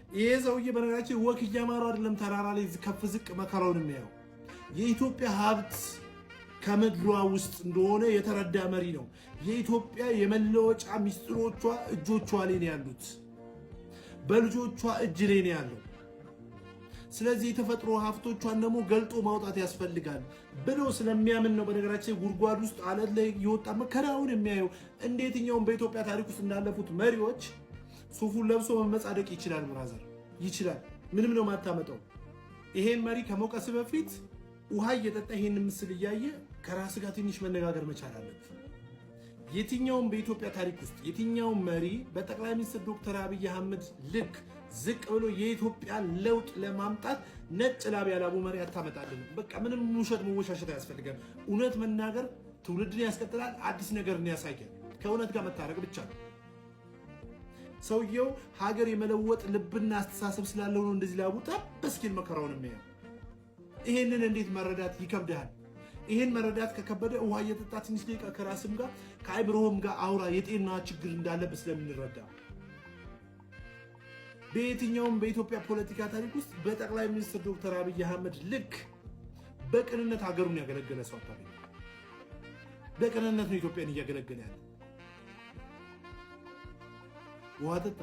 ይሄ ሰውዬ በነገራችን ወክ እያማረው አይደለም ተራራ ላይ ከፍ ዝቅ መከራውን የሚያየው የኢትዮጵያ ሀብት ከምድሯ ውስጥ እንደሆነ የተረዳ መሪ ነው። የኢትዮጵያ የመለወጫ ሚስጥሮቿ እጆቿ ላይ ነው ያሉት፣ በልጆቿ እጅ ላይ ነው ያለው። ስለዚህ የተፈጥሮ ሀብቶቿን ደግሞ ገልጦ ማውጣት ያስፈልጋል ብሎ ስለሚያምን ነው። በነገራችን ጉድጓድ ውስጥ አለት ላይ የወጣ መከራውን የሚያየው። እንዴትኛውም በኢትዮጵያ ታሪክ ውስጥ እንዳለፉት መሪዎች ሱፉን ለብሶ መመጻደቅ ይችላል። ብራዘር ይችላል። ምንም ነው ማታመጣው። ይሄን መሪ ከመውቀስ በፊት ውሃ እየጠጣ ይሄን ምስል እያየ ከራስ ጋር ትንሽ መነጋገር መቻል አለበት። የትኛውም በኢትዮጵያ ታሪክ ውስጥ የትኛውም መሪ በጠቅላይ ሚኒስትር ዶክተር አብይ አህመድ ልክ ዝቅ ብሎ የኢትዮጵያ ለውጥ ለማምጣት ነጭ ላብ ያላቡ መሪ አታመጣልን። በቃ ምንም ውሸት መወሻሸት አያስፈልገም። እውነት መናገር ትውልድን ያስቀጥላል፣ አዲስ ነገርን ያሳያል። ከእውነት ጋር መታረቅ ብቻ ነው። ሰውየው ሀገር የመለወጥ ልብና አስተሳሰብ ስላለው ነው እንደዚህ ላቡ ጠብስኪል መከራውን የሚያየው። ይሄንን እንዴት መረዳት ይከብዳል? ይሄን መረዳት ከከበደ ውሃ እየጠጣ ትንሽ ደቂቃ ከራስም ጋር ከአይምሮህም ጋር አውራ፣ የጤና ችግር እንዳለበት ስለምንረዳ። በየትኛውም በኢትዮጵያ ፖለቲካ ታሪክ ውስጥ በጠቅላይ ሚኒስትር ዶክተር አብይ አህመድ ልክ በቅንነት ሀገሩን ያገለገለ ሰው አታገኝም። በቅንነት ነው ኢትዮጵያን እያገለገለ ያለ። ውሃ ጠጣ።